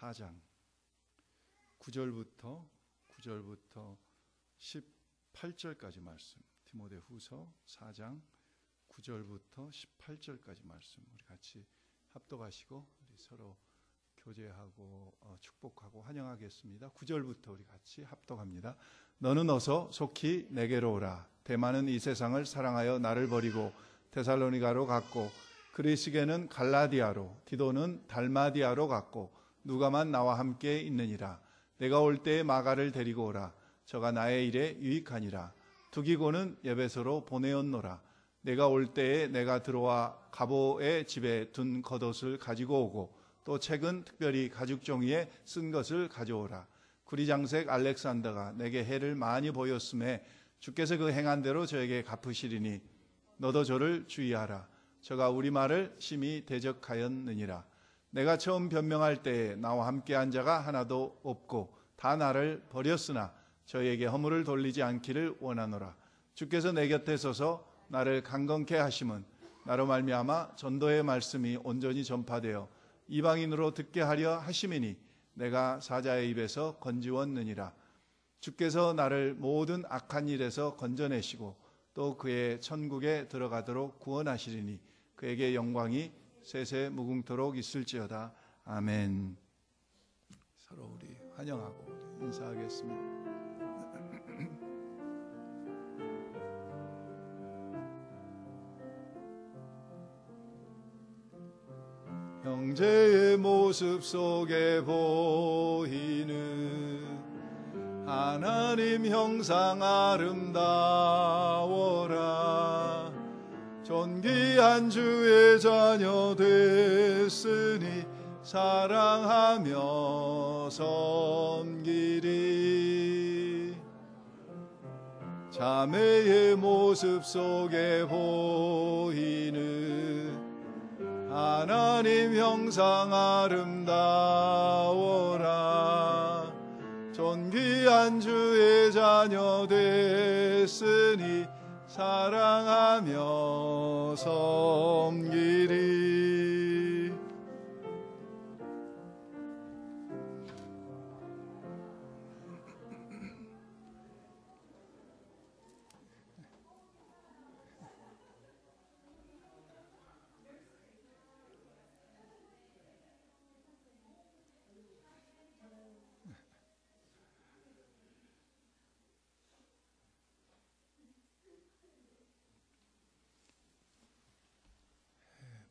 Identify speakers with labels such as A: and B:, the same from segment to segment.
A: 4장 9절부터 18절까지 말씀, 디모데후서 4장 9절부터 18절까지 말씀 우리 같이 합독하시고 우리 서로 교제하고 축복하고 환영하겠습니다. 9절부터 우리 같이 합독합니다. 너는 어서 속히 내게로 오라. 데마는 이 세상을 사랑하여 나를 버리고 데살로니가로 갔고, 그리스게는 갈라디아로, 디도는 달마디아로 갔고, 누가만 나와 함께 있느니라. 내가 올 때에 마가를 데리고 오라. 저가 나의 일에 유익하니라. 두기고는 에베소로 보내었노라. 내가 올 때에 내가 들어와 가보의 집에 둔 겉옷을 가지고 오고, 또 책은 특별히 가죽 종이에 쓴 것을 가져오라. 구리장색 알렉산더가 내게 해를 많이 보였음에 주께서 그 행한 대로 저에게 갚으시리니 너도 저를 주의하라. 저가 우리 말을 심히 대적하였느니라. 내가 처음 변명할 때에 나와 함께한 자가 하나도 없고 다 나를 버렸으나 저에게 허물을 돌리지 않기를 원하노라. 주께서 내 곁에 서서 나를 강건케 하심은 나로 말미암아 전도의 말씀이 온전히 전파되어 이방인으로 듣게 하려 하심이니 내가 사자의 입에서 건지웠느니라. 주께서 나를 모든 악한 일에서 건져내시고 또 그의 천국에 들어가도록 구원하시리니 그에게 영광이 세세 무궁토록 있을지어다. 아멘. 서로 우리 환영하고 인사하겠습니다. 형제의 모습 속에 보이는 하나님 형상 아름다워라. 존귀한 주의 자녀 됐으니 사랑하며 섬기리. 자매의 모습 속에 보이는 하나님 형상 아름다워라. 존귀한 주의 자녀 됐으니 사랑하며 섬기리.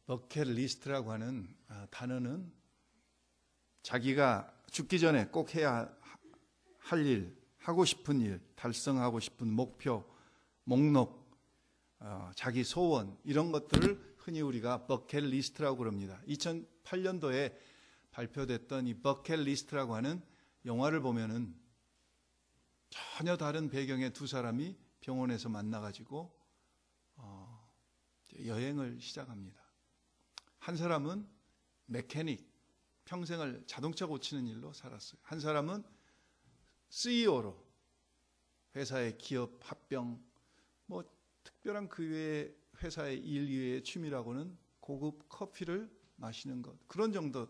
A: 버킷리스트라고 하는 단어는 자기가 죽기 전에 꼭 해야 할 일, 하고 싶은 일, 달성하고 싶은 목표, 목록, 자기 소원 이런 것들을 흔히 우리가 버킷리스트라고 그럽니다. 2008년도에 발표됐던 이 버킷리스트라고 하는 영화를 보면은 전혀 다른 배경의 두 사람이 병원에서 만나가지고 여행을 시작합니다. 한 사람은 메케닉, 평생을 자동차 고치는 일로 살았어요. 한 사람은 CEO로 회사의 기업 합병, 뭐 특별한 그 외에 회사의 일 이외의 취미라고는 고급 커피를 마시는 것, 그런 정도.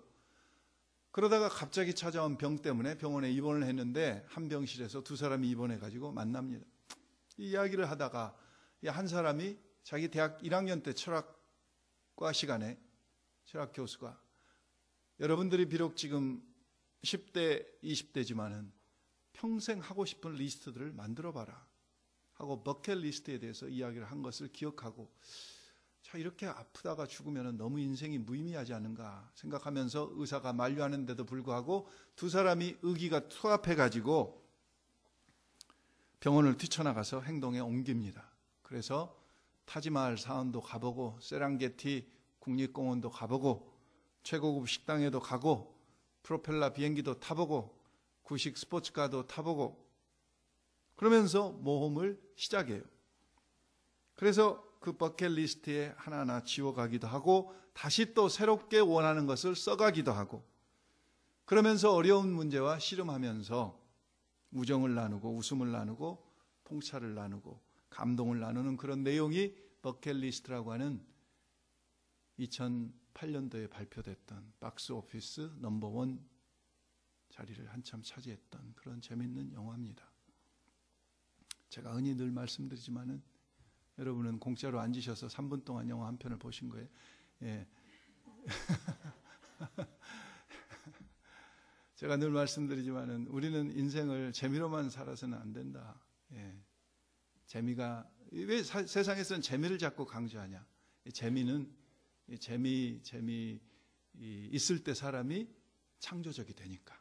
A: 그러다가 갑자기 찾아온 병 때문에 병원에 입원을 했는데 한 병실에서 두 사람이 입원해가지고 만납니다. 이 이야기를 하다가 한 사람이 자기 대학 1학년 때 철학과 시간에 철학 교수가, 여러분들이 비록 지금 10대, 20대지만은 평생 하고 싶은 리스트들을 만들어 봐라 하고 버킷리스트에 대해서 이야기를 한 것을 기억하고, 자, 이렇게 아프다가 죽으면 너무 인생이 무의미하지 않은가 생각하면서 의사가 만류하는데도 불구하고 두 사람이 의기가 투합해가지고 병원을 뛰쳐나가서 행동에 옮깁니다. 그래서 타지마할 사원도 가보고 세랑게티 국립공원도 가보고 최고급 식당에도 가고 프로펠러 비행기도 타보고 구식 스포츠카도 타보고 그러면서 모험을 시작해요. 그래서 그 버킷리스트에 하나하나 지워가기도 하고 다시 또 새롭게 원하는 것을 써가기도 하고, 그러면서 어려운 문제와 씨름하면서 우정을 나누고 웃음을 나누고 통찰을 나누고 감동을 나누는 그런 내용이 버킷리스트라고 하는 2008년도에 발표됐던 박스 오피스 넘버원 자리를 한참 차지했던 그런 재밌는 영화입니다. 제가 흔히 늘 말씀드리지만은 여러분은 공짜로 앉으셔서 3분 동안 영화 한 편을 보신 거예요. 예. 제가 늘 말씀드리지만은 우리는 인생을 재미로만 살아서는 안 된다. 예. 재미가 왜 세상에서는 재미를 자꾸 강조하냐? 재미는 재미 있을 때 사람이 창조적이 되니까.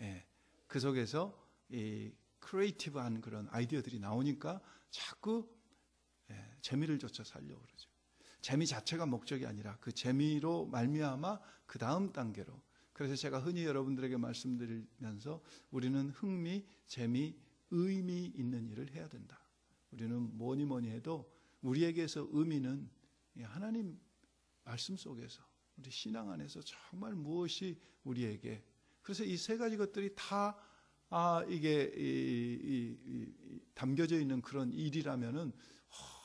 A: 예. 그 속에서 이 크리에이티브한 그런 아이디어들이 나오니까 자꾸 재미를 쫓아 살려고 그러죠. 재미 자체가 목적이 아니라 그 재미로 말미암아 그 다음 단계로. 그래서 제가 흔히 여러분들에게 말씀드리면서 우리는 흥미, 재미, 의미 있는 일을 해야 된다. 우리는 뭐니 해도 우리에게서 의미는 하나님 말씀 속에서 우리 신앙 안에서 정말 무엇이 우리에게, 그래서 이 세 가지 것들이 다 이게 담겨져 있는 그런 일이라면은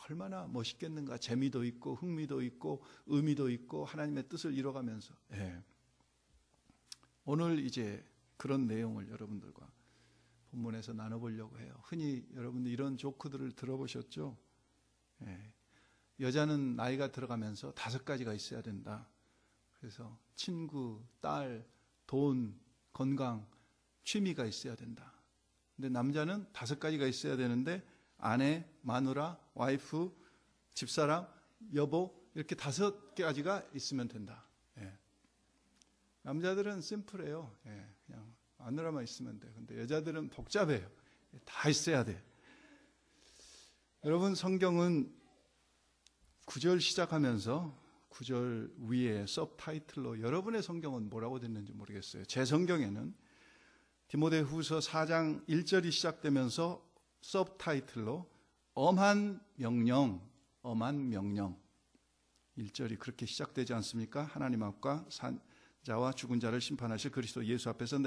A: 얼마나 멋있겠는가. 재미도 있고 흥미도 있고 의미도 있고 하나님의 뜻을 이뤄가면서. 예. 오늘 이제 그런 내용을 여러분들과 본문에서 나눠보려고 해요. 흔히 여러분들 이런 조크들을 들어보셨죠? 예. 여자는 나이가 들어가면서 5가지가 있어야 된다. 그래서 친구, 딸, 돈, 건강, 취미가 있어야 된다. 근데 남자는 5가지가 있어야 되는데 아내, 마누라, 와이프, 집사람, 여보 이렇게 5가지가 있으면 된다. 예. 남자들은 심플해요. 예. 그냥 마누라만 있으면 돼. 근데 여자들은 복잡해요. 다 있어야 돼. 여러분 성경은 9절 시작하면서 9절 위에 서브타이틀로 여러분의 성경은 뭐라고 됐는지 모르겠어요. 제 성경에는 디모데후서 4장 1절이 시작되면서 서브타이틀로 엄한 명령 1절이 그렇게 시작되지 않습니까? 하나님 앞과 산자와 죽은 자를 심판하실 그리스도 예수 앞에서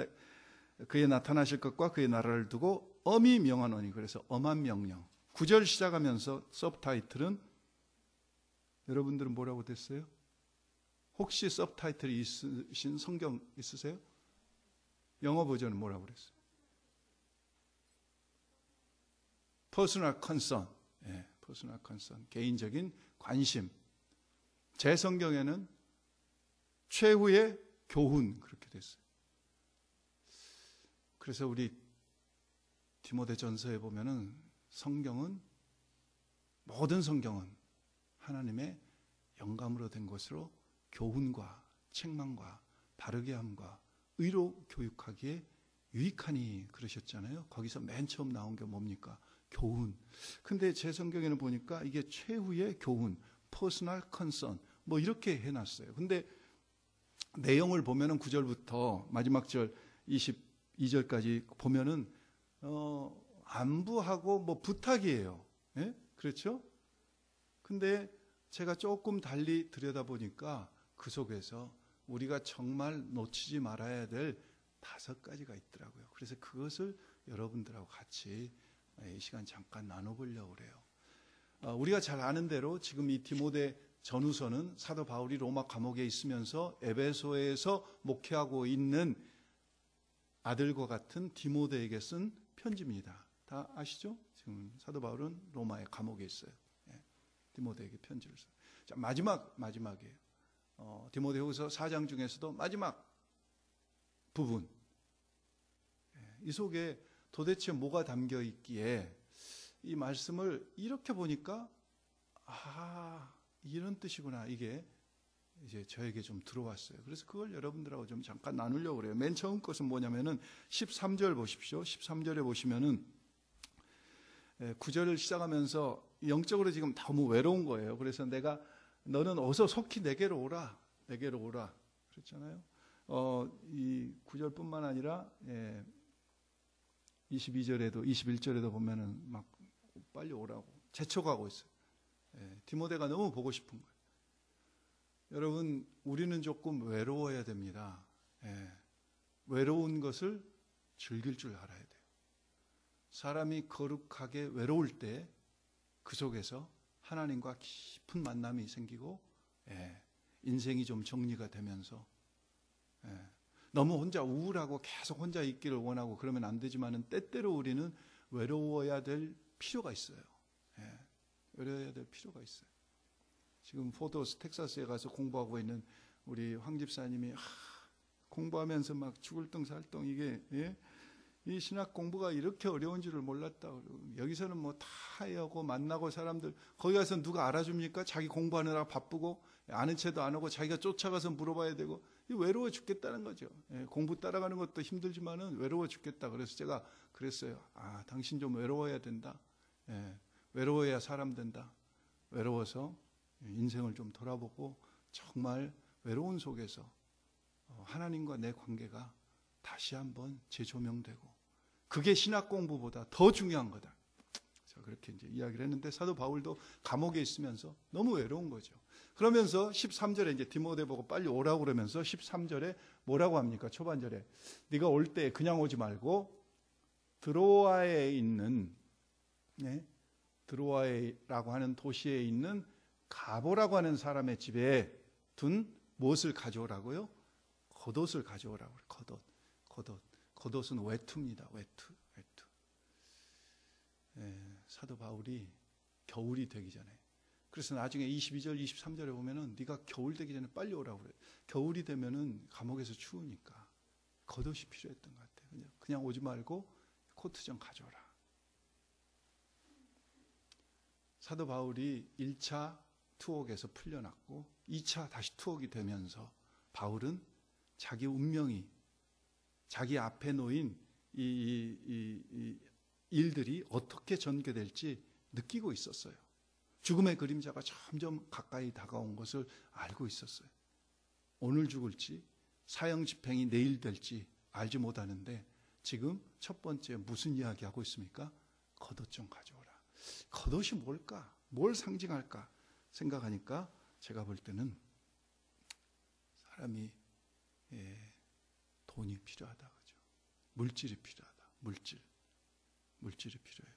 A: 그의 나타나실 것과 그의 나라를 두고 엄히 명하노니. 그래서 엄한 명령. 9절 시작하면서 서브타이틀은 여러분들은 뭐라고 됐어요? 혹시 서브타이틀이 있으신 성경 있으세요? 영어 버전은 뭐라고 그랬어요? Personal concern. 예, personal concern. 개인적인 관심. 제 성경에는 최후의 교훈 그렇게 됐어요. 그래서 우리 디모데전서에 보면은 모든 성경은 하나님의 영감으로 된 것으로 교훈과 책망과 바르게 함과 의로 교육하기에 유익하니 그러셨잖아요. 거기서 맨 처음 나온 게 뭡니까? 교훈. 근데 제 성경에는 보니까 이게 최후의 교훈, 퍼스널 컨선 뭐 이렇게 해놨어요. 근데 내용을 보면은 9절부터 마지막 절 22절까지 보면은 안부하고 뭐 부탁이에요. 예? 그렇죠? 근데 제가 조금 달리 들여다보니까 그 속에서 우리가 정말 놓치지 말아야 될 5가지가 있더라고요. 그래서 그것을 여러분들하고 같이 이 시간 잠깐 나눠보려고 그래요. 우리가 잘 아는 대로 지금 이 디모데 전후서는 사도 바울이 로마 감옥에 있으면서 에베소에서 목회하고 있는 아들과 같은 디모데에게 쓴 편지입니다. 다 아시죠? 지금 사도 바울은 로마의 감옥에 있어요. 디모데에게 편지를 써요. 자, 마지막이에요. 디모데후서 4장 중에서도 마지막 부분. 이 속에 도대체 뭐가 담겨 있기에 이 말씀을 이렇게 보니까 이런 뜻이구나. 이게 이제 저에게 좀 들어왔어요. 그래서 그걸 여러분들하고 좀 잠깐 나누려고 그래요. 맨 처음 것은 뭐냐면은 13절 보십시오. 13절에 보시면은 9절을 시작하면서 영적으로 지금 너무 외로운 거예요. 그래서 너는 어서 속히 내게로 오라. 그랬잖아요. 이 9절뿐만 아니라 22절에도 21절에도 보면은 막 빨리 오라고 재촉하고 있어요. 디모데가 너무 보고 싶은 거예요. 여러분, 우리는 조금 외로워야 됩니다. 외로운 것을 즐길 줄 알아야 돼요. 사람이 거룩하게 외로울 때 그 속에서 하나님과 깊은 만남이 생기고 인생이 좀 정리가 되면서 너무 혼자 우울하고 계속 혼자 있기를 원하고 그러면 안 되지만은 때때로 우리는 외로워야 될 필요가 있어요. 예, 외로워야 될 필요가 있어요. 지금 포도스 텍사스에 가서 공부하고 있는 우리 황 집사님이 공부하면서 막 죽을 둥 살 둥 이게 이 신학 공부가 이렇게 어려운 줄을 몰랐다. 여기서는 뭐 다 하고 만나고 사람들 거기 가서 누가 알아줍니까? 자기 공부하느라 바쁘고 아는 채도 안 하고 자기가 쫓아가서 물어봐야 되고 외로워 죽겠다는 거죠. 공부 따라가는 것도 힘들지만은 외로워 죽겠다. 그래서 제가 그랬어요. 당신 좀 외로워야 된다. 외로워야 사람 된다. 외로워서 인생을 좀 돌아보고 정말 외로운 속에서 하나님과 내 관계가 다시 한번 재조명되고 그게 신학 공부보다 더 중요한 거다. 제가 그렇게 이제 이야기를 했는데 사도 바울도 감옥에 있으면서 너무 외로운 거죠. 그러면서 13절에 이제 디모데 보고 빨리 오라고 그러면서 13절에 뭐라고 합니까? 초반절에 네가 올 때 그냥 오지 말고 드로아에 있는 드로아라고 하는 도시에 있는 가보라고 하는 사람의 집에 둔 무엇을 가져오라고요? 겉옷을 가져오라고 그래요. 겉옷은 외투입니다. 외투. 사도 바울이 겨울이 되기 전에 그래서 나중에 22절 23절에 보면은 네가 겨울 되기 전에 빨리 오라고 그래요. 겨울이 되면은 감옥에서 추우니까 겉옷이 필요했던 것 같아요. 그냥 오지 말고 코트 좀 가져오라. 사도 바울이 1차 투옥에서 풀려났고 2차 다시 투옥이 되면서 바울은 자기 운명이 자기 앞에 놓인 이 일들이 어떻게 전개될지 느끼고 있었어요. 죽음의 그림자가 점점 가까이 다가온 것을 알고 있었어요. 오늘 죽을지 사형 집행이 내일 될지 알지 못하는데 지금 첫 번째 무슨 이야기 하고 있습니까? 겉옷 좀 가져오라. 겉옷이 뭘까? 뭘 상징할까? 생각하니까 제가 볼 때는 사람이 돈이 필요하다. 그죠? 물질이 필요하다. 물질이 필요해요.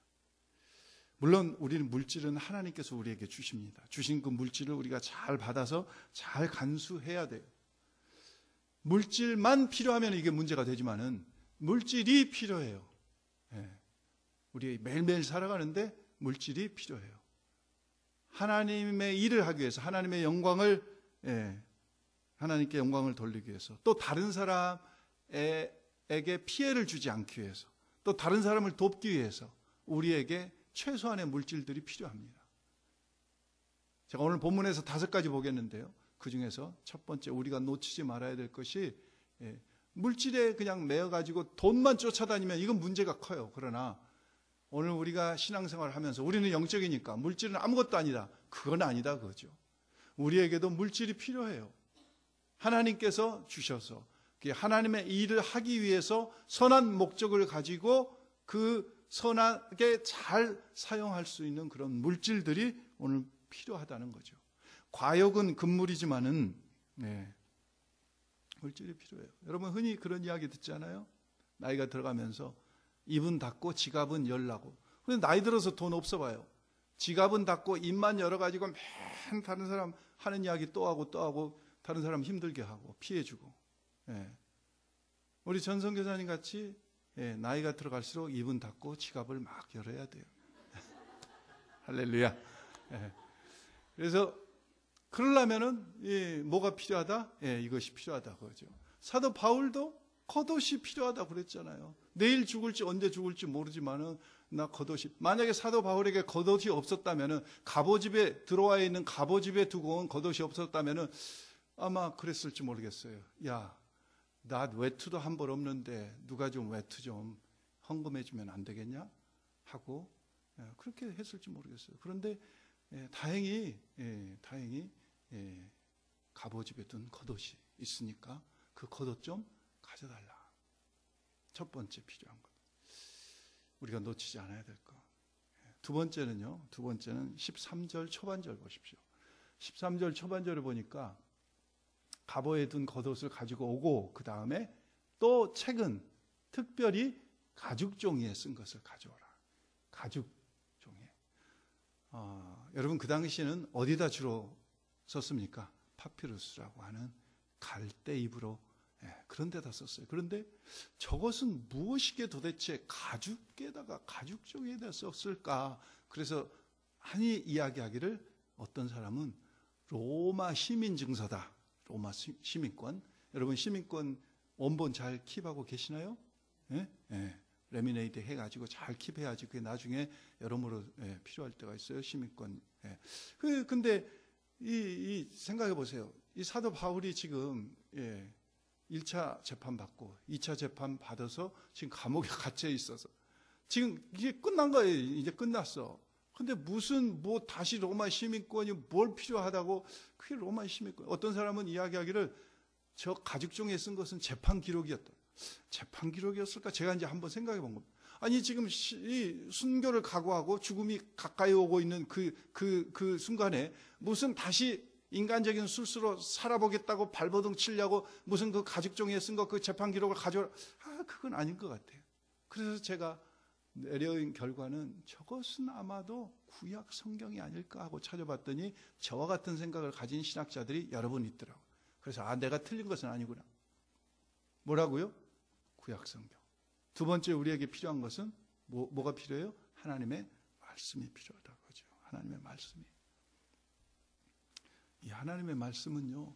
A: 물론 우리는 물질은 하나님께서 우리에게 주십니다. 주신 그 물질을 우리가 잘 받아서 잘 간수해야 돼요. 물질만 필요하면 이게 문제가 되지만은 물질이 필요해요. 우리 매일매일 살아가는데 물질이 필요해요. 하나님의 일을 하기 위해서 하나님의 영광을 하나님께 영광을 돌리기 위해서 또 다른 사람에게 피해를 주지 않기 위해서 또 다른 사람을 돕기 위해서 우리에게 최소한의 물질들이 필요합니다. 제가 오늘 본문에서 5가지 보겠는데요. 그 중에서 첫 번째 우리가 놓치지 말아야 될 것이 물질에 그냥 매여가지고 돈만 쫓아다니면 이건 문제가 커요. 그러나 오늘 우리가 신앙생활을 하면서 우리는 영적이니까 물질은 아무것도 아니다. 그건 아니다 그거죠. 우리에게도 물질이 필요해요. 하나님께서 주셔서 하나님의 일을 하기 위해서 선한 목적을 가지고 그 선하게 잘 사용할 수 있는 그런 물질들이 오늘 필요하다는 거죠. 과욕은 금물이지만은 물질이 필요해요. 여러분 흔히 그런 이야기 듣잖아요. 나이가 들어가면서 입은 닫고 지갑은 열라고. 그런데 나이 들어서 돈 없어 봐요. 지갑은 닫고 입만 열어가지고 맨 다른 사람 하는 이야기 또 하고 다른 사람 힘들게 하고 피해주고. 우리 전성교사님 같이 나이가 들어갈수록 입은 닫고 지갑을 막 열어야 돼요. 할렐루야. 그래서 그러려면은 뭐가 필요하다? 이것이 필요하다 그거죠. 사도 바울도 겉옷이 필요하다 그랬잖아요. 내일 죽을지 언제 죽을지 모르지만은 나 겉옷이 만약에 사도 바울에게 겉옷이 없었다면은 갑오집에 들어와 있는 갑오집에 두고 온 겉옷이 없었다면은 아마 그랬을지 모르겠어요. 야, 나 외투도 한 벌 없는데 누가 좀 외투 좀 헌금해 주면 안 되겠냐? 하고 그렇게 했을지 모르겠어요. 그런데 다행히 갑오집에 둔 겉옷이 있으니까 그 겉옷 좀 가져달라. 첫 번째 필요한 것. 우리가 놓치지 않아야 될 것. 두 번째는 13절 초반절 보십시오. 13절 초반절을 보니까 갑오에 둔 겉옷을 가지고 오고 그 다음에 또 책은 특별히 가죽 종이에 쓴 것을 가져오라. 가죽 종이에. 여러분 그 당시에는 어디다 주로 썼습니까? 파피루스라고 하는 갈대 잎으로 그런 데다 썼어요. 그런데 저것은 무엇이게 도대체 가죽에다가 가죽종이에다 썼을까? 그래서 한이 이야기하기를 어떤 사람은 로마 시민 증서다. 로마 시민권. 여러분 시민권 원본 잘 킵하고 계시나요? 예? 예. 레미네이트 해가지고 잘 킵해야지 그게 나중에 여러모로 필요할 때가 있어요. 시민권. 근데 이 생각해 보세요. 이 사도 바울이 지금 1차 재판 받고 2차 재판 받아서 지금 감옥에 갇혀 있어서 지금 이게 끝난 거예요. 이제 끝났어. 근데 무슨 다시 로마 시민권이 뭘 필요하다고 그게 로마 시민권. 어떤 사람은 이야기하기를 저 가죽종이에 쓴 것은 재판 기록이었다. 재판 기록이었을까? 제가 이제 한번 생각해 본 겁니다. 아니 지금 이 순교를 각오하고 죽음이 가까이 오고 있는 그 순간에 무슨 다시 인간적인 술수로 살아보겠다고 발버둥 치려고 무슨 그 가죽종이에 쓴 거 그 재판 기록을 가져오라. 그건 아닌 것 같아요. 그래서 제가 내려온 결과는 저것은 아마도 구약 성경이 아닐까 하고 찾아봤더니 저와 같은 생각을 가진 신학자들이 여러 분 있더라고요. 그래서 내가 틀린 것은 아니구나. 뭐라고요? 구약 성경. 두 번째 우리에게 필요한 것은 뭐가 필요해요? 하나님의 말씀이 필요하다고 하죠. 하나님의 말씀이. 이 하나님의 말씀은요,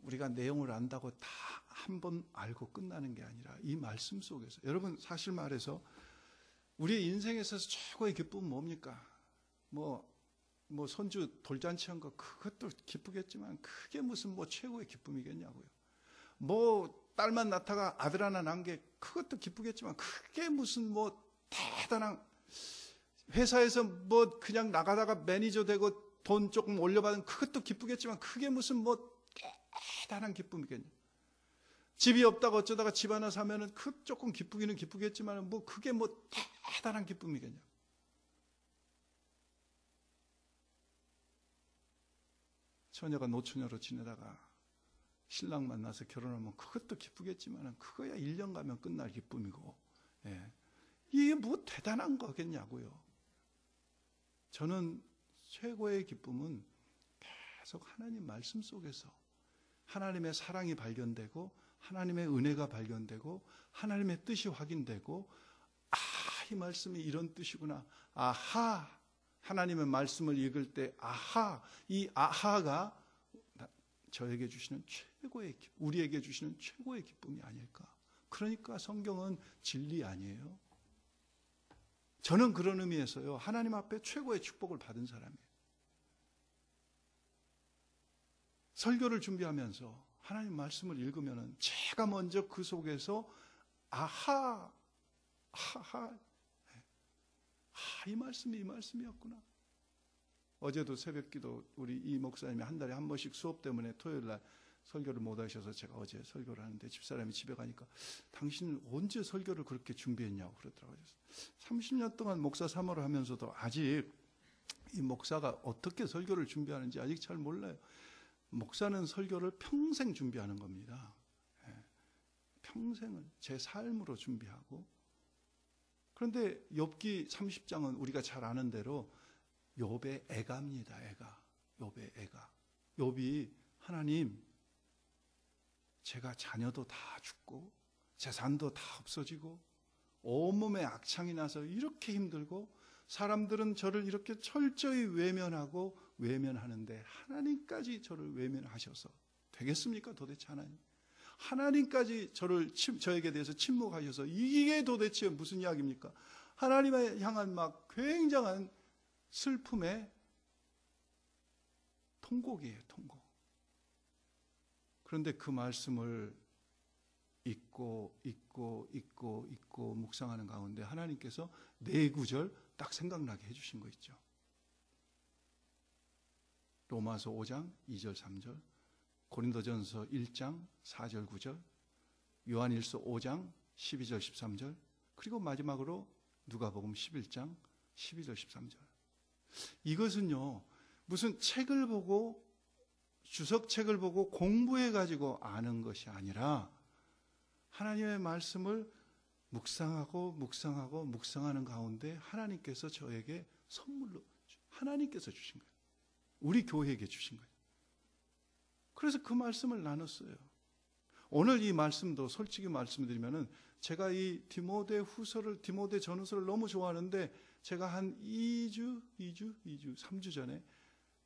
A: 우리가 내용을 안다고 다 한 번 알고 끝나는 게 아니라 이 말씀 속에서, 여러분 사실 말해서 우리의 인생에서 최고의 기쁨은 뭡니까? 뭐 손주 돌잔치 한 거 그것도 기쁘겠지만 그게 무슨 최고의 기쁨이겠냐고요. 딸만 낳다가 아들 하나 낳은 게 그것도 기쁘겠지만 그게 무슨 대단한 회사에서 그냥 나가다가 매니저 되고 돈 조금 올려받은 그것도 기쁘겠지만 그게 무슨 대단한 기쁨이겠냐. 집이 없다가 어쩌다가 집 하나 사면은 그 조금 기쁘기는 기쁘겠지만 그게 대단한 기쁨이겠냐. 처녀가 노처녀로 지내다가 신랑 만나서 결혼하면 그것도 기쁘겠지만 그거야 1년 가면 끝날 기쁨이고, 이게 대단한 거겠냐고요. 저는 최고의 기쁨은 계속 하나님 말씀 속에서 하나님의 사랑이 발견되고 하나님의 은혜가 발견되고 하나님의 뜻이 확인되고 이 말씀이 이런 뜻이구나. 하나님의 말씀을 읽을 때 이 아하가 저에게 주시는 우리에게 주시는 최고의 기쁨이 아닐까. 그러니까 성경은 진리 아니에요. 저는 그런 의미에서요, 하나님 앞에 최고의 축복을 받은 사람이에요. 설교를 준비하면서 하나님 말씀을 읽으면은 제가 먼저 그 속에서 이 말씀이 이 말씀이었구나. 어제도 새벽기도 우리 이 목사님이 한 달에 한 번씩 수업 때문에 토요일 날 설교를 못 하셔서 제가 어제 설교를 하는데 집사람이 집에 가니까 당신은 언제 설교를 그렇게 준비했냐고 그러더라고요. 30년 동안 목사 사모를 하면서도 아직 이 목사가 어떻게 설교를 준비하는지 아직 잘 몰라요. 목사는 설교를 평생 준비하는 겁니다. 평생을 제 삶으로 준비하고. 그런데 욥기 30장은 우리가 잘 아는 대로 욥의 애가입니다. 욥의 애가. 욥이 하나님, 제가 자녀도 다 죽고 재산도 다 없어지고 온몸에 악창이 나서 이렇게 힘들고 사람들은 저를 이렇게 철저히 외면하고 외면하는데 하나님까지 저를 외면하셔서 되겠습니까? 도대체 하나님까지 저에게 대해서 침묵하셔서 이게 도대체 무슨 이야기입니까? 하나님에 향한 굉장한 슬픔의 통곡이에요. 통곡. 그런데 그 말씀을 읽고 묵상하는 가운데 하나님께서 4구절 딱 생각나게 해주신 거 있죠. 로마서 5장 2절 3절, 고린도전서 1장 4절 9절, 요한일서 5장 12절 13절, 그리고 마지막으로 누가복음 11장 12절 13절. 이것은요, 무슨 책을 보고 주석책을 보고 공부해 가지고 아는 것이 아니라 하나님의 말씀을 묵상하는 가운데 하나님께서 저에게 선물로 하나님께서 주신 거예요. 우리 교회에게 주신 거예요. 그래서 그 말씀을 나눴어요. 오늘 이 말씀도 솔직히 말씀드리면은 제가 이 디모데 전후서를 너무 좋아하는데 제가 한 3주 전에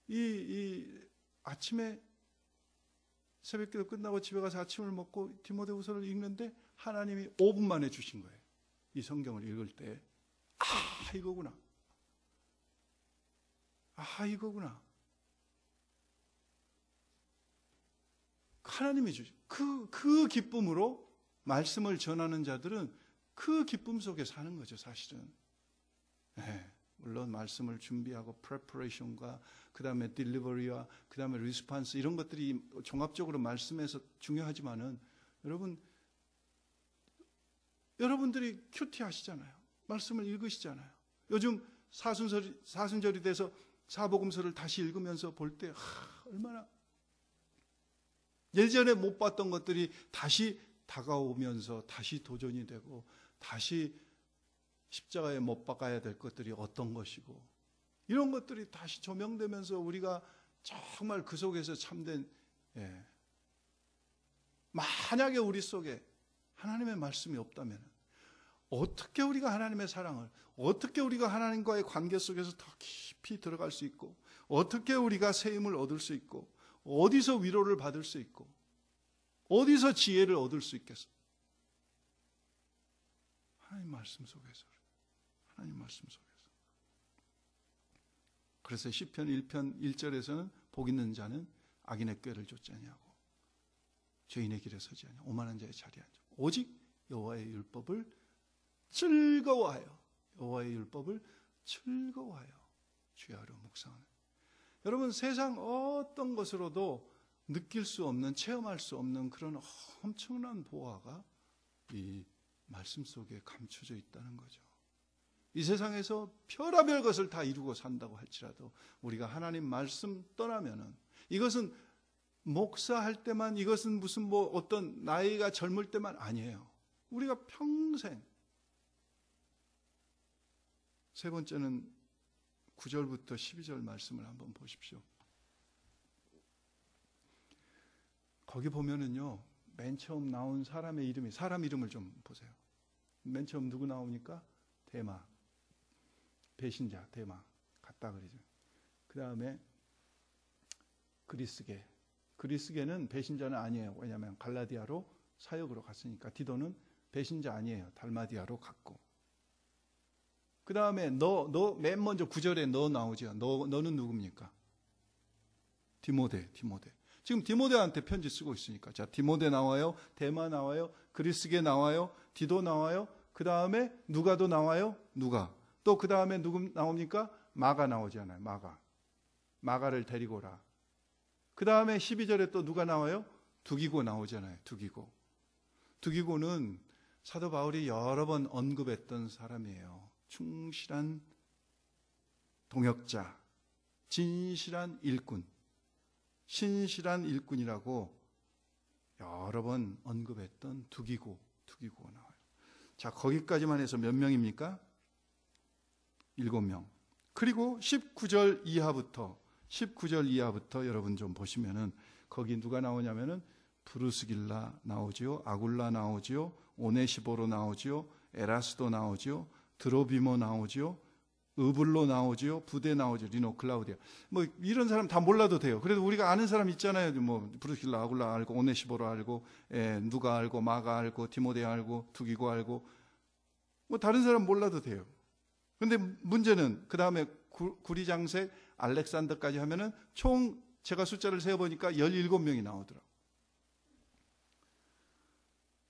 A: 이 아침에 새벽기도 끝나고 집에 가서 아침을 먹고 디모데후서를 읽는데 하나님이 5분 만에 주신 거예요. 이 성경을 읽을 때 이거구나. 이거구나. 하나님이 주신 그 기쁨으로 말씀을 전하는 자들은 그 기쁨 속에 사는 거죠, 사실은. 네, 물론 말씀을 준비하고 preparation과 그 다음에 delivery와 그 다음에 response 이런 것들이 종합적으로 말씀에서 중요하지만은 여러분들이 큐티 하시잖아요. 말씀을 읽으시잖아요. 요즘 사순절이 돼서 사복음서를 다시 읽으면서 볼 때 얼마나 예전에 못 봤던 것들이 다시 다가오면서 다시 도전이 되고 다시 십자가에 못 박아야 될 것들이 어떤 것이고 이런 것들이 다시 조명되면서 우리가 정말 그 속에서 참된 만약에 우리 속에 하나님의 말씀이 없다면 어떻게 우리가 하나님의 사랑을 어떻게 우리가 하나님과의 관계 속에서 더 깊이 들어갈 수 있고 어떻게 우리가 새 힘을 얻을 수 있고 어디서 위로를 받을 수 있고 어디서 지혜를 얻을 수 있겠어? 하나님 말씀 속에서. 그래서 시편 1편 1절에서는 복 있는 자는 악인의 꾀를 좇지 아니하고 죄인의 길에 서지 아니하고 오만한 자의 자리에 앉아 오직 여호와의 율법을 즐거워하여 주야로 묵상하는. 여러분 세상 어떤 것으로도 느낄 수 없는 체험할 수 없는 그런 엄청난 보화가 이 말씀 속에 감춰져 있다는 거죠. 이 세상에서 별의별 것을 다 이루고 산다고 할지라도 우리가 하나님 말씀 떠나면은 이것은 목사할 때만 이것은 무슨 어떤 나이가 젊을 때만 아니에요. 우리가 평생. 세 번째는 9절부터 12절 말씀을 한번 보십시오. 거기 보면은요, 맨 처음 나온 사람 이름을 좀 보세요. 맨 처음 누구 나오니까? 데마. 배신자, 데마. 같다 그러죠. 그 다음에 그리스게. 그리스게는 배신자는 아니에요. 왜냐하면 갈라디아로 사역으로 갔으니까. 디도는 배신자 아니에요. 달마디아로 갔고. 그 다음에 맨 먼저 9절에 너 나오죠. 너는 누굽니까? 디모데. 지금 디모데한테 편지 쓰고 있으니까. 자, 디모데 나와요. 데마 나와요. 그리스게 나와요. 디도 나와요. 그 다음에 누가도 나와요. 누가. 또 그 다음에 누구 나옵니까? 마가 나오잖아요. 마가를 데리고 오라. 그 다음에 12절에 또 누가 나와요? 두기고 나오잖아요. 두기고는 사도 바울이 여러 번 언급했던 사람이에요. 충실한 동역자, 진실한 일꾼, 신실한 일꾼이라고 여러 번 언급했던 두기고가 나와요. 자, 거기까지만 해서 몇 명입니까? 7명. 그리고 19절 이하부터 여러분 좀 보시면은 거기 누가 나오냐면은 브루스길라 나오지요, 아굴라 나오지요, 오네시보로 나오지요, 에라스도 나오지요, 드로비모 나오지요, 으블로 나오지요, 부데 나오지요, 리노, 클라우디아. 이런 사람 다 몰라도 돼요. 그래도 우리가 아는 사람 있잖아요. 브루스길라, 아굴라 알고, 오네시보로 알고, 누가 알고, 마가 알고, 디모데 알고, 두기고 알고, 다른 사람 몰라도 돼요. 근데 문제는 그 다음에 구리장색 알렉산더까지 하면은 총 제가 숫자를 세어보니까 17명이 나오더라고요.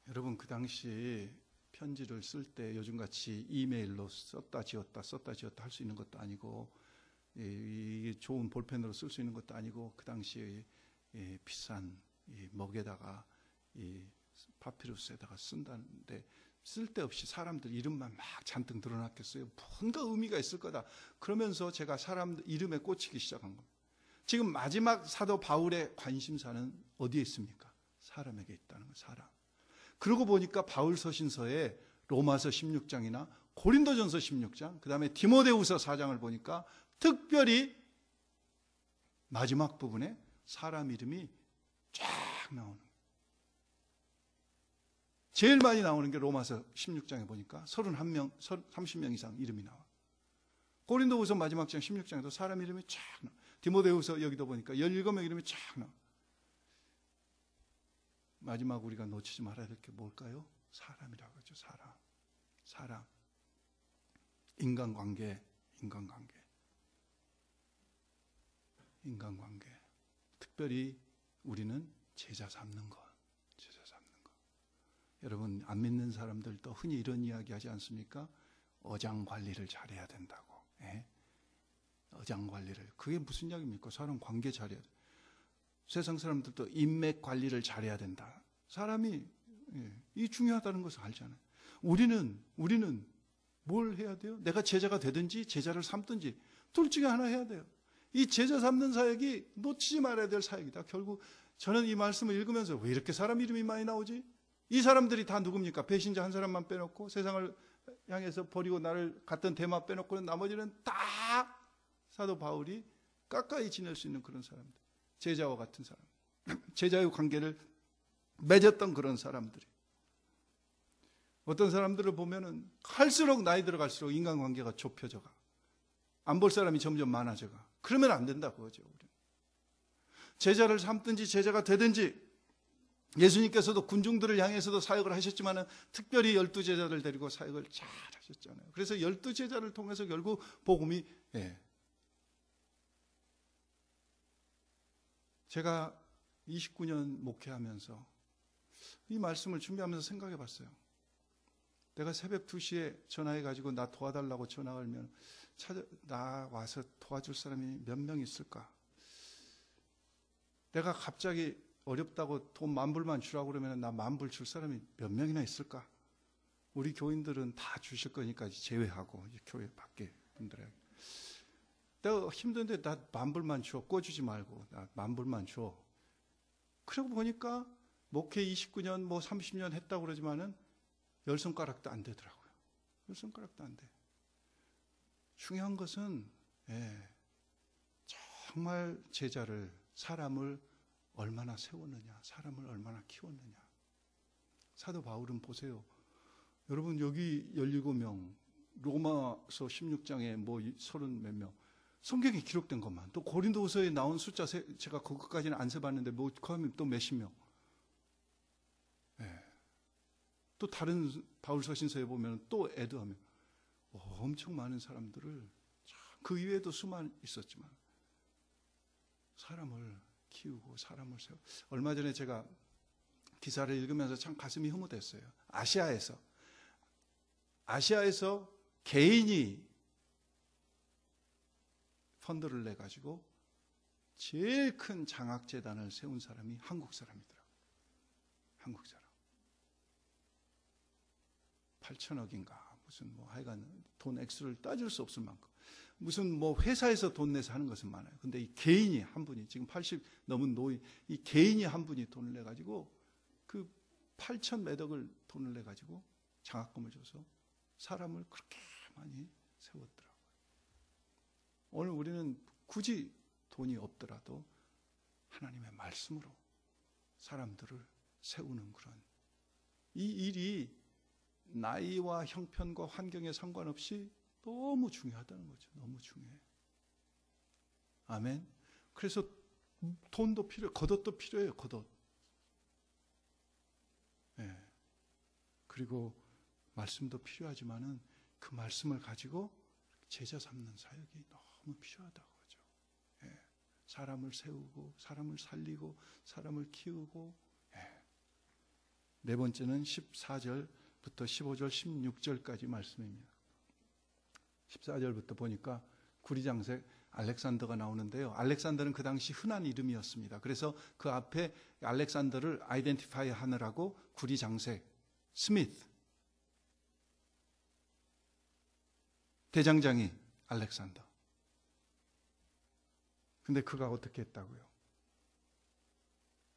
A: 여러분 그 당시 편지를 쓸 때 요즘같이 이메일로 썼다 지웠다 할 수 있는 것도 아니고 이 좋은 볼펜으로 쓸 수 있는 것도 아니고 그 당시에 비싼 먹에다가 이 파피루스에다가 쓴다는데 쓸데없이 사람들 이름만 막 잔뜩 늘어났겠어요. 뭔가 의미가 있을 거다. 그러면서 제가 사람들 이름에 꽂히기 시작한 겁니다. 지금 마지막 사도 바울의 관심사는 어디에 있습니까? 사람에게 있다는 거예요. 사람. 그러고 보니까 바울 서신서에 로마서 16장이나 고린도전서 16장, 그 다음에 디모데후서 4장을 보니까 특별히 마지막 부분에 사람 이름이 쫙 나오는 거예요. 제일 많이 나오는 게 로마서 16장에 보니까 31명, 30명 이상 이름이 나와. 고린도후서 마지막 장 16장에도 사람 이름이 쫙 나와. 디모데후서 여기도 보니까 17명 이름이 쫙 나와. 마지막 우리가 놓치지 말아야 될 게 뭘까요? 사람이라고 하죠. 사람. 인간관계. 특별히 우리는 제자 삼는 것. 여러분, 안 믿는 사람들도 흔히 이런 이야기 하지 않습니까? 어장 관리를 잘해야 된다고. 예? 어장 관리를. 그게 무슨 이야기입니까? 사람 관계 잘해야 돼. 세상 사람들도 인맥 관리를 잘해야 된다. 사람이 이 중요하다는 것을 알잖아요. 우리는 뭘 해야 돼요? 내가 제자가 되든지 제자를 삼든지 둘 중에 하나 해야 돼요. 이 제자 삼는 사역이 놓치지 말아야 될 사역이다. 결국 저는 이 말씀을 읽으면서 왜 이렇게 사람 이름이 많이 나오지? 이 사람들이 다 누굽니까? 배신자 한 사람만 빼놓고 세상을 향해서 버리고 나를 갔던 데마 빼놓고는 나머지는 다 사도 바울이 가까이 지낼 수 있는 그런 사람들. 제자와 같은 사람. 제자의 관계를 맺었던 그런 사람들이. 어떤 사람들을 보면은 갈수록 나이 들어갈수록 인간관계가 좁혀져가. 안 볼 사람이 점점 많아져가. 그러면 안 된다 그거죠. 우리는. 제자를 삼든지 제자가 되든지 예수님께서도 군중들을 향해서도 사역을 하셨지만 특별히 12제자를 데리고 사역을 잘 하셨잖아요. 그래서 12제자를 통해서 결국 복음이 제가 29년 목회하면서 이 말씀을 준비하면서 생각해 봤어요. 내가 새벽 2시에 전화해가지고 나 도와달라고 전화 걸면 나 와서 도와줄 사람이 몇 명 있을까? 내가 갑자기 어렵다고 돈 10,000불만 주라고 그러면 나 10,000불 줄 사람이 몇 명이나 있을까? 우리 교인들은 다 주실 거니까 제외하고 교회 밖에 분들에게. 내가 힘든데 나 10,000불만 줘. 꿔주지 말고 나 10,000불만 줘. 그러고 보니까 목회 29년 뭐 30년 했다고 그러지만은 10손가락도 안 되더라고요. 10손가락도 안 돼. 중요한 것은 정말 제자를 사람을 얼마나 세웠느냐, 사람을 얼마나 키웠느냐. 사도 바울은 보세요. 여러분 여기 17명, 로마서 16장에 뭐 30 몇 명, 성경에 기록된 것만. 또 고린도후서에 나온 숫자 제가 그것까지는 안 세봤는데 뭐 그하면 또 몇십 명. 또 다른 바울 서신서에 보면 또 애드하면 엄청 많은 사람들을 그 이외에도 수만 있었지만 사람을 키우고 사람을 세우고. 얼마 전에 제가 기사를 읽으면서 참 가슴이 흐뭇했어요. 아시아에서 개인이 펀드를 내가지고 제일 큰 장학재단을 세운 사람이 한국 사람이더라고요. 한국 사람. 8천억인가 무슨 뭐 하여간 돈 액수를 따질 수 없을 만큼 무슨 뭐 회사에서 돈 내서 하는 것은 많아요. 근데 이 개인이 한 분이 지금 80 넘은 노인 이 개인이 한 분이 돈을 내 가지고 그 8천 몇 억을 돈을 내 가지고 장학금을 줘서 사람을 그렇게 많이 세웠더라고요. 오늘 우리는 굳이 돈이 없더라도 하나님의 말씀으로 사람들을 세우는 그런 이 일이 나이와 형편과 환경에 상관없이 너무 중요하다는 거죠. 너무 중요해. 아멘. 그래서 돈도 필요해요. 겉옷도 필요해요. 겉옷. 그리고 말씀도 필요하지만은 그 말씀을 가지고 제자 삼는 사역이 너무 필요하다고 하죠. 사람을 세우고 사람을 살리고 사람을 키우고. 네 번째는 14절부터 15절 16절까지 말씀입니다. 14절부터 보니까 구리장색 알렉산더가 나오는데요. 알렉산더는 그 당시 흔한 이름이었습니다. 그래서 그 앞에 알렉산더를 아이덴티파이 하느라고 구리장색 스미스 대장장이 알렉산더. 근데 그가 어떻게 했다고요?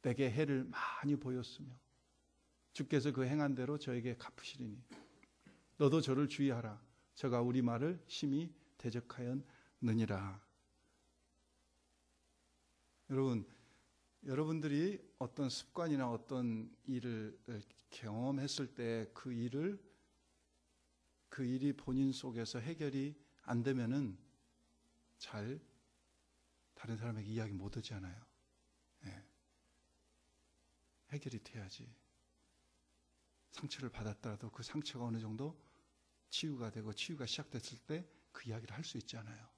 A: 내게 해를 많이 보였으며 주께서 그 행한 대로 저에게 갚으시리니 너도 저를 주의하라. 저가 우리 말을 심히 대적하였느니라. 여러분, 여러분들이 어떤 습관이나 어떤 일을 경험했을 때 그 일이 본인 속에서 해결이 안 되면은 잘 다른 사람에게 이야기 못 하지 않아요. 예. 해결이 돼야지. 상처를 받았더라도 그 상처가 어느 정도 치유가 되고 치유가 시작됐을 때 그 이야기를 할 수 있지 않아요.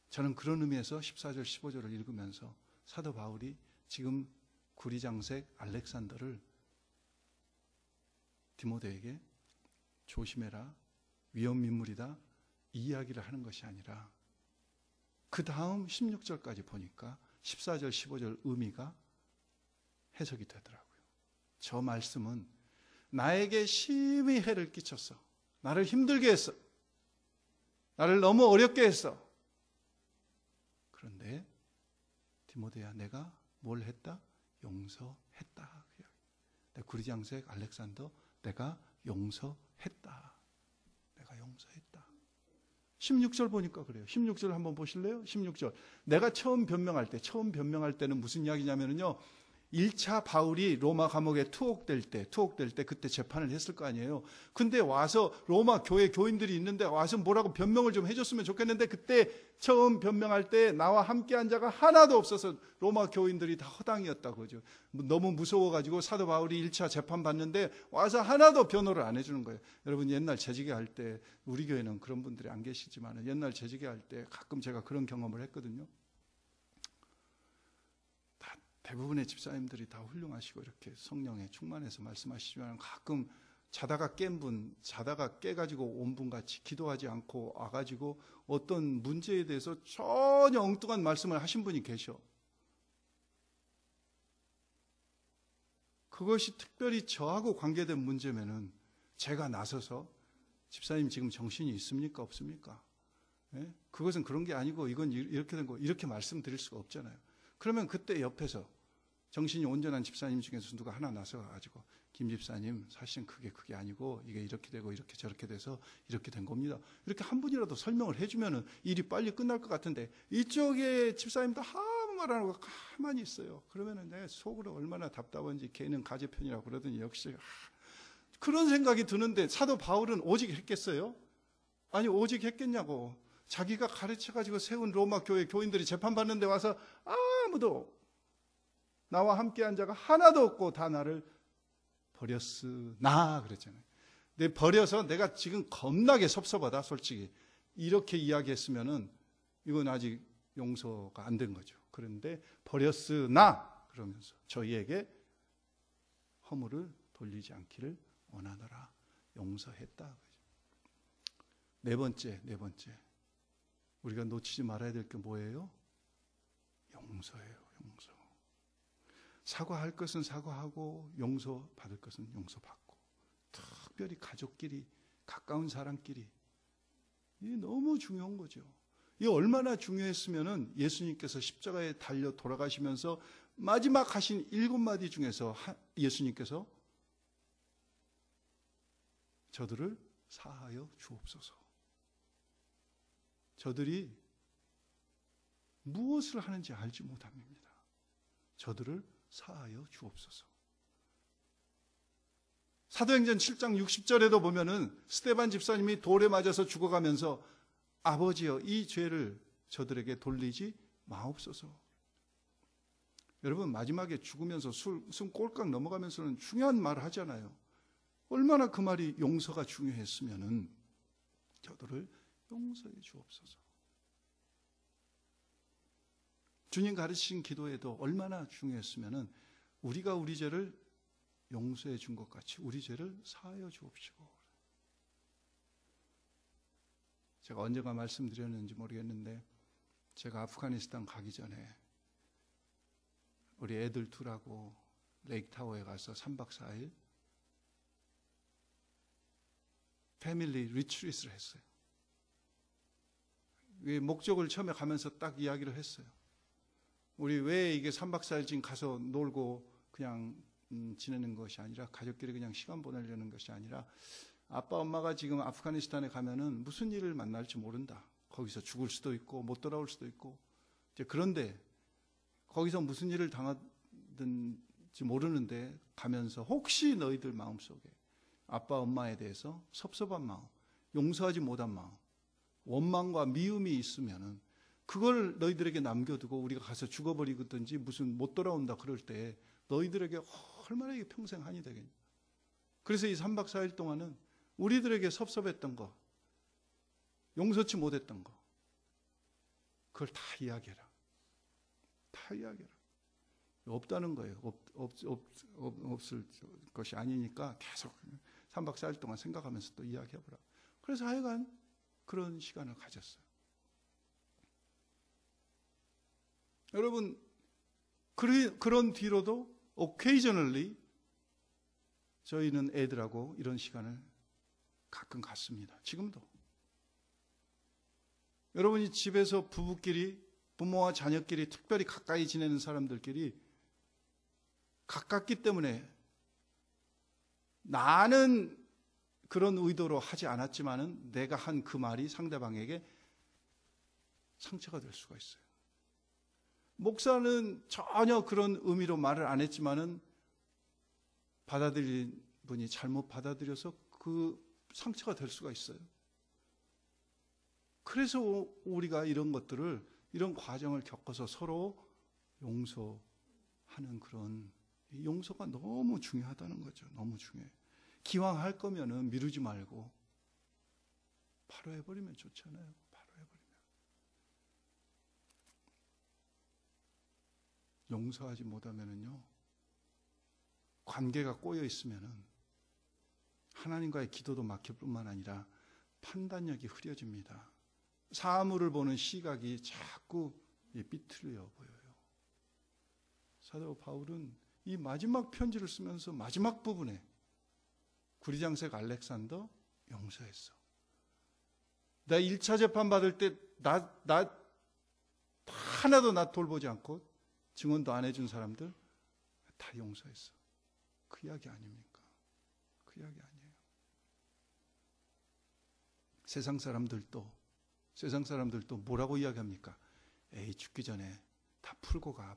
A: 저는 그런 의미에서 14절 15절을 읽으면서 사도 바울이 지금 구리장색 알렉산더를 디모데에게 조심해라, 위험인물이다, 이 이야기를 하는 것이 아니라 그 다음 16절까지 보니까 14절 15절 의미가 해석이 되더라고요. 저 말씀은 나에게 심히 해를 끼쳤어. 나를 힘들게 했어. 나를 너무 어렵게 했어. 그런데 디모데야, 내가 뭘 했다? 용서했다. 구리장색 알렉산더, 내가 용서했다. 내가 용서했다. 16절 보니까 그래요. 16절 한번 보실래요? 16절. 내가 처음 변명할 때는 무슨 이야기냐면요. 1차 바울이 로마 감옥에 투옥될 때 그때 재판을 했을 거 아니에요. 근데 와서 로마 교회 교인들이 있는데 와서 뭐라고 변명을 좀 해줬으면 좋겠는데 그때 처음 변명할 때 나와 함께 한 자가 하나도 없어서 로마 교인들이 다 허당이었다고 그죠. 너무 무서워가지고 사도 바울이 1차 재판 받는데 와서 하나도 변호를 안 해주는 거예요. 여러분 옛날 재직에 할 때 우리 교회는 그런 분들이 안 계시지만 옛날 재직에 할 때 가끔 제가 그런 경험을 했거든요. 대부분의 집사님들이 다 훌륭하시고 이렇게 성령에 충만해서 말씀하시지만 가끔 자다가 깨가지고 온 분 같이 기도하지 않고 와가지고 어떤 문제에 대해서 전혀 엉뚱한 말씀을 하신 분이 계셔. 그것이 특별히 저하고 관계된 문제면은 제가 나서서 집사님 지금 정신이 있습니까? 없습니까? 예? 그것은 그런 게 아니고 이건 이렇게 된 거 이렇게 말씀드릴 수가 없잖아요. 그러면 그때 옆에서 정신이 온전한 집사님 중에서 누가 하나 나서가지고 김 집사님 사실은 그게 아니고 이게 이렇게 되고 이렇게 저렇게 돼서 이렇게 된 겁니다. 이렇게 한 분이라도 설명을 해주면 일이 빨리 끝날 것 같은데 이쪽에 집사님도 아무 말 안 하고 가만히 있어요. 그러면 내 속으로 얼마나 답답한지 걔는 가재편이라고 그러더니 역시 그런 생각이 드는데 사도 바울은 오직 했겠어요? 아니 오직 했겠냐고. 자기가 가르쳐가지고 세운 로마 교회 교인들이 재판받는데 와서 아무도 나와 함께한 자가 하나도 없고 다 나를 버렸으나 그랬잖아요. 내 버려서 내가 지금 겁나게 섭섭하다 솔직히 이렇게 이야기했으면은 이건 아직 용서가 안 된 거죠. 그런데 버렸으나 그러면서 저희에게 허물을 돌리지 않기를 원하노라 용서했다. 네 번째 우리가 놓치지 말아야 될 게 뭐예요? 용서예요. 용서. 사과할 것은 사과하고 용서받을 것은 용서받고 특별히 가족끼리 가까운 사람끼리 이게 너무 중요한 거죠. 이게 얼마나 중요했으면은 예수님께서 십자가에 달려 돌아가시면서 마지막 하신 7마디 중에서 예수님께서 저들을 사하여 주옵소서. 저들이 무엇을 하는지 알지 못합니다. 저들을 사하여 주옵소서. 사도행전 7장 60절에도 보면은 스데반 집사님이 돌에 맞아서 죽어가면서 아버지여 이 죄를 저들에게 돌리지 마옵소서. 여러분 마지막에 죽으면서 숨 꼴깍 넘어가면서는 중요한 말을 하잖아요. 얼마나 그 말이 용서가 중요했으면은 저들을 용서해 주옵소서. 주님 가르치신 기도에도 얼마나 중요했으면은 우리가 우리 죄를 용서해 준 것 같이 우리 죄를 사하여 주옵시고. 제가 언제가 말씀드렸는지 모르겠는데 제가 아프가니스탄 가기 전에 우리 애들 둘하고 레이크타워에 가서 3박 4일 패밀리 리트릿을 했어요. 목적을 처음에 가면서 딱 이야기를 했어요. 우리 왜 이게 3박 4일 지금 가서 놀고 그냥 지내는 것이 아니라 가족끼리 그냥 시간 보내려는 것이 아니라 아빠 엄마가 지금 아프가니스탄에 가면은 무슨 일을 만날지 모른다. 거기서 죽을 수도 있고 못 돌아올 수도 있고 이제 그런데 거기서 무슨 일을 당하든 모르는데 가면서 혹시 너희들 마음속에 아빠 엄마에 대해서 섭섭한 마음, 용서하지 못한 마음, 원망과 미움이 있으면은 그걸 너희들에게 남겨두고 우리가 가서 죽어버리든지 무슨 못 돌아온다 그럴 때 너희들에게 얼마나 이게 평생 한이 되겠냐. 그래서 이 3박 4일 동안은 우리들에게 섭섭했던 거, 용서치 못했던 거, 그걸 다 이야기해라. 다 이야기해라. 없다는 거예요. 없을 것이 아니니까 계속 3박 4일 동안 생각하면서 또 이야기해보라. 그래서 하여간 그런 시간을 가졌어요. 여러분, 그런 뒤로도 occasionally 저희는 애들하고 이런 시간을 가끔 갖습니다. 지금도. 여러분이 집에서 부부끼리, 부모와 자녀끼리 특별히 가까이 지내는 사람들끼리 가깝기 때문에 나는 그런 의도로 하지 않았지만은 내가 한 그 말이 상대방에게 상처가 될 수가 있어요. 목사는 전혀 그런 의미로 말을 안 했지만은 받아들인 분이 잘못 받아들여서 그 상처가 될 수가 있어요. 그래서 우리가 이런 것들을, 이런 과정을 겪어서 서로 용서하는 그런, 용서가 너무 중요하다는 거죠. 너무 중요해요. 기왕 할 거면은 미루지 말고 바로 해버리면 좋잖아요. 바로 해버리면. 용서하지 못하면은요, 관계가 꼬여 있으면은 하나님과의 기도도 막힐 뿐만 아니라 판단력이 흐려집니다. 사물을 보는 시각이 자꾸 삐뚤려 보여요. 사도 바울은 이 마지막 편지를 쓰면서 마지막 부분에 구리장색 알렉산더 용서했어. 나 1차 재판 받을 때 하나도 나 돌보지 않고 증언도 안 해준 사람들 다 용서했어. 그 이야기 아닙니까? 그 이야기 아니에요. 세상 사람들도 뭐라고 이야기합니까? 에이, 죽기 전에 다 풀고 가.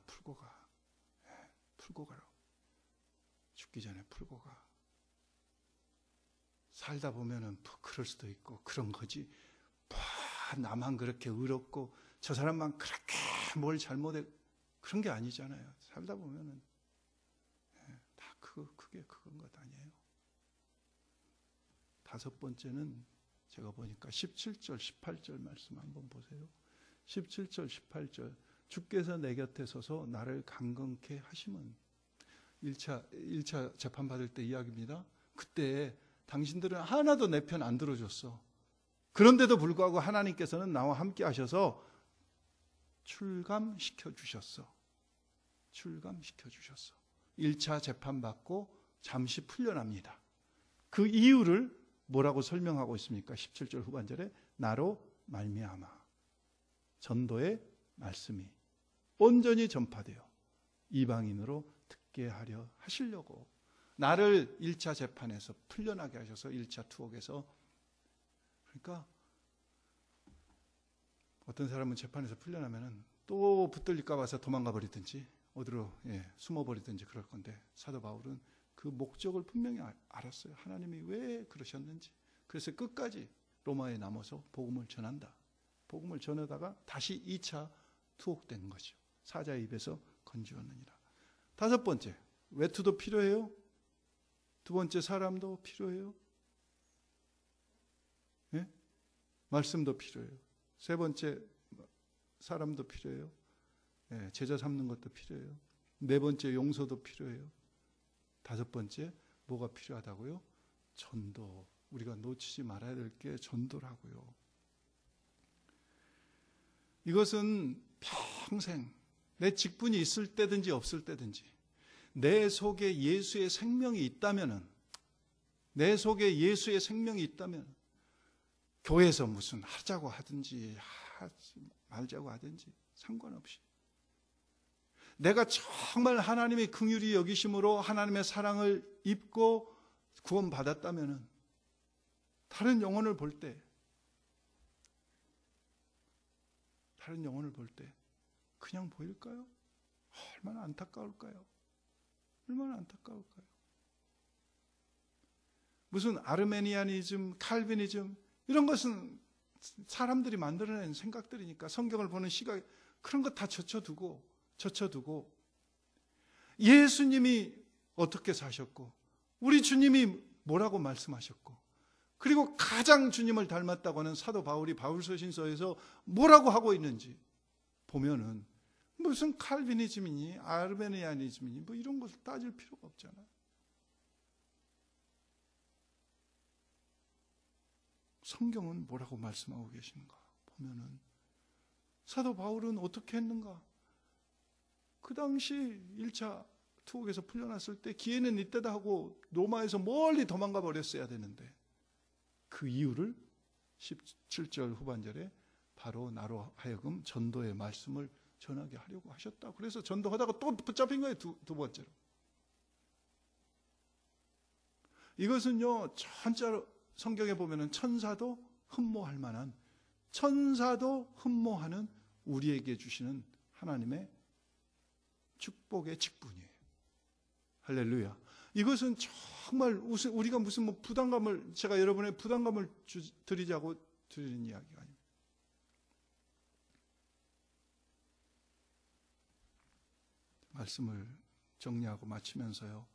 A: 풀고 가라고. 죽기 전에 풀고 가. 살다 보면은 그럴 수도 있고 그런 거지. 나만 그렇게 의롭고 저 사람만 그렇게 뭘 잘못해, 그런 게 아니잖아요. 살다 보면은 다 그게 그건 것 아니에요. 5번째는 제가 보니까 17절, 18절 말씀 한번 보세요. 17절, 18절. 주께서 내 곁에 서서 나를 강건케 하심은, 1차 재판 받을 때 이야기입니다. 그때 당신들은 하나도 내 편 안 들어줬어. 그런데도 불구하고 하나님께서는 나와 함께 하셔서 출감시켜 주셨어. 1차 재판 받고 잠시 풀려납니다. 그 이유를 뭐라고 설명하고 있습니까? 17절 후반절에 나로 말미암아 전도의 말씀이 온전히 전파되어 이방인으로 듣게 하려 하시려고 나를 1차 재판에서 풀려나게 하셔서 1차 투옥에서, 그러니까 어떤 사람은 재판에서 풀려나면은 또 붙들릴까 봐서 도망가 버리든지 어디로 숨어 버리든지 그럴 건데, 사도 바울은 그 목적을 분명히 알았어요. 하나님이 왜 그러셨는지. 그래서 끝까지 로마에 남아서 복음을 전한다. 복음을 전하다가 다시 2차 투옥된 거죠. 사자의 입에서 건지었느니라. 5번째, 외투도 필요해요. 2번째, 사람도 필요해요. 예? 말씀도 필요해요. 3번째, 사람도 필요해요. 예, 제자 삼는 것도 필요해요. 4번째, 용서도 필요해요. 5번째, 뭐가 필요하다고요? 전도. 우리가 놓치지 말아야 될 게 전도라고요. 이것은 평생 내 직분이 있을 때든지 없을 때든지 내 속에 예수의 생명이 있다면은, 내 속에 예수의 생명이 있다면 교회에서 무슨 하자고 하든지 말자고 하든지 상관없이 내가 정말 하나님의 긍휼히 여기심으로 하나님의 사랑을 입고 구원받았다면 다른 영혼을 볼 때 그냥 보일까요? 얼마나 안타까울까요? 얼마나 안타까울까요? 무슨 아르메니아니즘, 칼비니즘 이런 것은 사람들이 만들어낸 생각들이니까 성경을 보는 시각 그런 거 다 젖혀두고 예수님이 어떻게 사셨고 우리 주님이 뭐라고 말씀하셨고 그리고 가장 주님을 닮았다고 하는 사도 바울이 바울서신서에서 뭐라고 하고 있는지 보면은 무슨 칼비니즘이니 아르메니아니즘이니 뭐 이런 것을 따질 필요가 없잖아요. 성경은 뭐라고 말씀하고 계신가 보면은 사도 바울은 어떻게 했는가? 그 당시 1차 투옥에서 풀려났을 때 기회는 이때다 하고 로마에서 멀리 도망가 버렸어야 되는데 그 이유를 17절 후반절에 바로 나로 하여금 전도의 말씀을 전하게 하려고 하셨다. 그래서 전도하다가 또 붙잡힌 거예요. 두 번째로. 이것은요 전자로 성경에 보면은 천사도 흠모할 만한 천사도 흠모하는 우리에게 주시는 하나님의 축복의 직분이에요. 할렐루야. 이것은 정말 우리가 무슨 뭐 부담감을 제가 여러분의 부담감을 드리자고 드리는 이야기가 아닙니다. 말씀을 정리하고 마치면서요.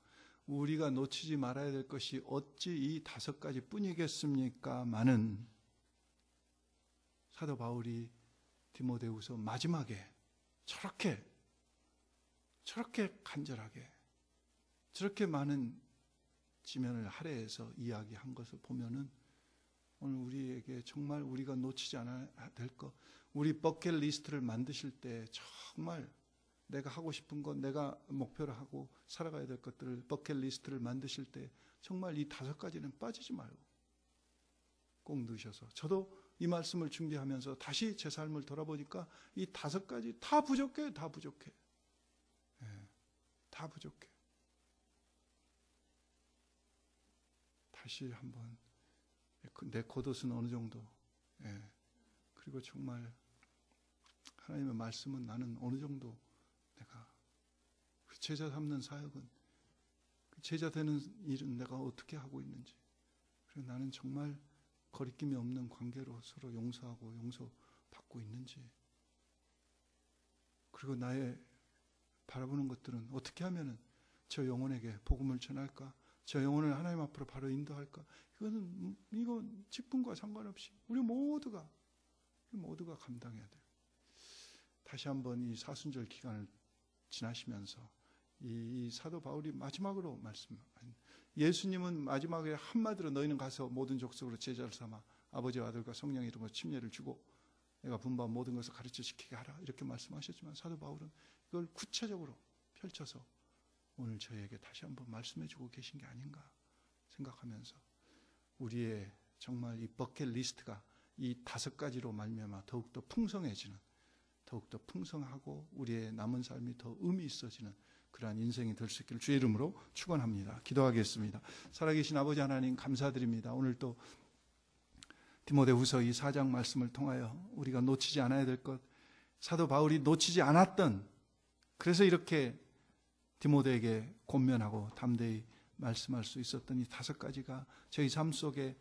A: 우리가 놓치지 말아야 될 것이 어찌 이 5가지 뿐이겠습니까? 많은 사도 바울이 디모데후서 마지막에 저렇게 간절하게 저렇게 많은 지면을 할애해서 이야기한 것을 보면은 오늘 우리에게 정말 우리가 놓치지 않아야 될 것, 우리 버킷리스트를 만드실 때 정말 내가 하고 싶은 것, 내가 목표로 하고 살아가야 될 것들을 버킷리스트를 만드실 때 정말 이 5가지는 빠지지 말고 꼭 넣으셔서 저도 이 말씀을 준비하면서 다시 제 삶을 돌아보니까 이 5가지 다 부족해요. 다 부족해. 다 부족해. 다시 한번 내 겉옷은 어느 정도 그리고 정말 하나님의 말씀은 나는 어느 정도 내가 제자 삼는 사역은 제자 되는 일은 내가 어떻게 하고 있는지 그리고 나는 정말 거리낌이 없는 관계로 서로 용서하고 용서받고 있는지 그리고 나의 바라보는 것들은 어떻게 하면은 저 영혼에게 복음을 전할까? 저 영혼을 하나님 앞으로 바로 인도할까? 이건 직분과 상관없이 우리 모두가 감당해야 돼요. 다시 한번 이 사순절 기간을 지나시면서 이 사도 바울이 마지막으로 말씀한 예수님은 마지막에 한마디로 너희는 가서 모든 족속으로 제자를 삼아 아버지와 아들과 성령의 이름으로 침례를 주고 내가 분부한 모든 것을 가르쳐 지키게 하라 이렇게 말씀하셨지만 사도 바울은 이걸 구체적으로 펼쳐서 오늘 저희에게 다시 한번 말씀해 주고 계신 게 아닌가 생각하면서 우리의 정말 이 버킷리스트가 이 5가지로 말미암아 더욱더 풍성해지는 더욱더 풍성하고 우리의 남은 삶이 더 의미 있어지는 그러한 인생이 될 수 있기를 주의 이름으로 축원합니다. 기도하겠습니다. 살아계신 아버지 하나님 감사드립니다. 오늘 또 디모데후서 이 4장 말씀을 통하여 우리가 놓치지 않아야 될 것 사도 바울이 놓치지 않았던 그래서 이렇게 디모데에게 권면하고 담대히 말씀할 수 있었던 이 5가지가 저희 삶 속에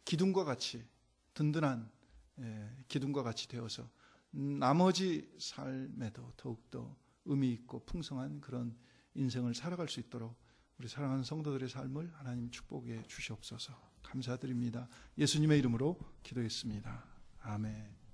A: 기둥과 같이 든든한 기둥과 같이 되어서 나머지 삶에도 더욱더 의미 있고 풍성한 그런 인생을 살아갈 수 있도록 우리 사랑하는 성도들의 삶을 하나님 축복해 주시옵소서. 감사드립니다. 예수님의 이름으로 기도했습니다. 아멘.